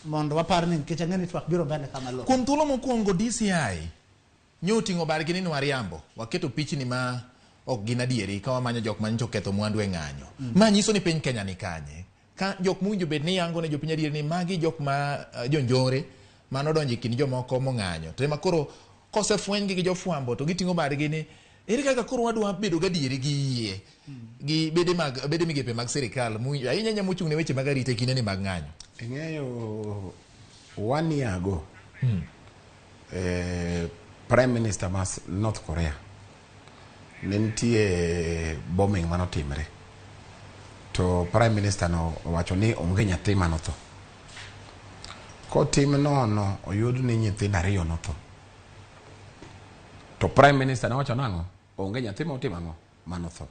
mondo wapar ni nikech ang'eni twak biro mbele kama lo. Kuom thuolo mokwongo DCI nyoting'o bargi ni nwariambo waketo pichni ma ok gin adieri ka wamanyo jok manyicho ketho mwandu e ng'anyo. Ma nyiso ni piny Kenya ni kanye. Ka jok mwinjo bed ni yango ne jopiny adieri ni magi jok ma jonjore manodonjo kind jomoko mong'anyo. To ema koro kosefweny gi jofwambo to giting'o bargi ni ere kaka koro wadwa bedo gadieri gi yie gi bede migepe mag sirikal ahinya nya mochung' ne weche mag arita e kinde ni mag ng'anyo. Ing'eyo 1 year ago Prime Minister mas North Korea ne nitie bombing manotimre to Prime Minister no owacho ni onge nyathi manotho. Kotim nono oyud ni nyithindo 2 notho. To Prime Minister nowacho nang'o? Onge nyathi motimo ang'o manotho.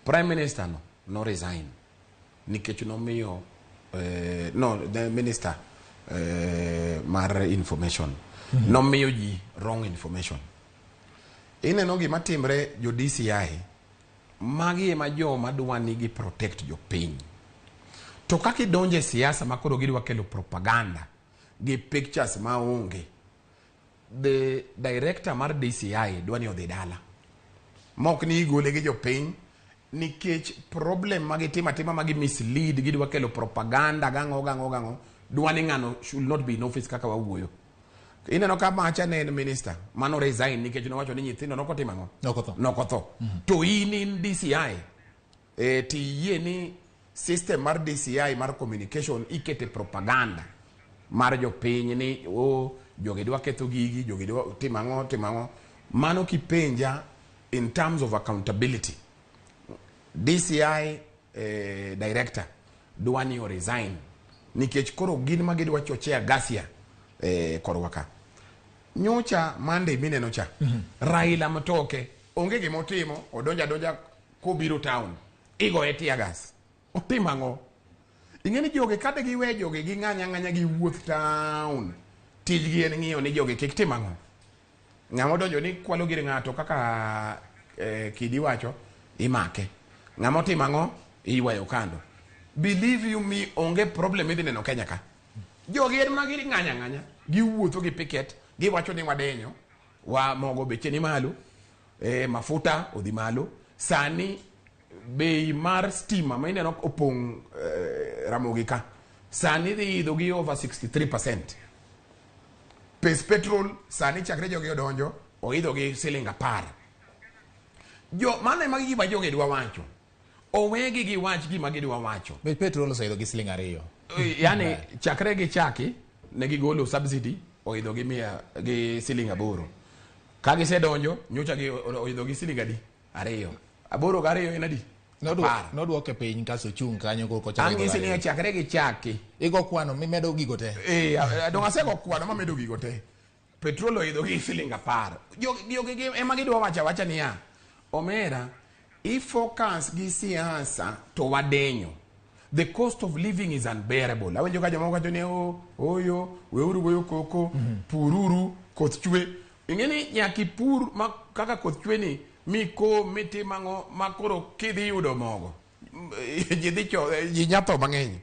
Prime Minister no resign nikech nomiyo the minister mar information nomiyo ji wrong information. Ineno gima timre jo DCI magi ema joma dwani gi protect jopiny. To kaka idonje siasa makoro gidwa kelo propaganda gi pictures maonge, the director mar DCI dwani odhi dala mok ni igole gi jopiny nikech problem magitima magi mislead gidwa kelo propaganda gang'o dwani ng'ano should not be in office kaka wawuoyo. Ineno ka macha ne minister mano resign nikech nowacho ni nyithindo nokotimo ang'o nokotho. To in DCI tiyie ni system mar DCI mar communication ikete propaganda mar jopiny ni jogi dwa ketho gigi, jogi dwa timo ang'o. Mano kipenja in terms of accountability, DCI director dwani o resign nikech koro gin ma gidwa chochea gasia korwa ka. Nyocha Monday mineno cha Raila Mtoke onge gimotimo, odonja kobiro town igoye tear gas. Otimo ang'o? Ing'eni joge kade giwe joge gi ng'anya gi wuoth town, tijgi en ng'iyo ni joge kik tim ang'o. Ng'ama donjo ni kwalo gir ng'ato kaka Kidi wacho imake. Ng'ama timo ang'o iwayo kando. Believe you me, onge problem idhi neno Kenya ka. Jogi en mana giri ng'anya gi wuotho gi picket gi wacho ni wadenyo wa mogo beche ni malo, mafuta odhi malo. Sani bei mar stima ma ineno opong' Ramogi ka sani dhi idho gi over 63%. Pes petrol sani chakre jogi odonjo oidho gi $10. Mano ema gima jogi dwa wacho. Owegi gi wach gima gidwa wacho. Petrol oseidho gi $2. Yani chakre gi chaki ne gigolo subsidy oidho gi $8. Ka gisedonjo nyocha gi oidho gi $2. 8 en adi? Nodwoke piny kaso chung kanyo koko chakre. Ang'isi ni chakre gi chaki igo kwano mimedo gigo te. Dong asego kwano mamedo gigo te. Petrol oidho gi $10. Jogi ema gidwa wacha niya, omera ifocus gi siasa to wadenyo. The cost of living is unbearable. Awenjo ka jomoko wacho ni oyo weuru goyo koko, pururu koth chwe. Ing'eni nyaki pur kaka koth chwe ni miko mitimang'o makoro kidhi yudo mogo ji nyatho mang'eny.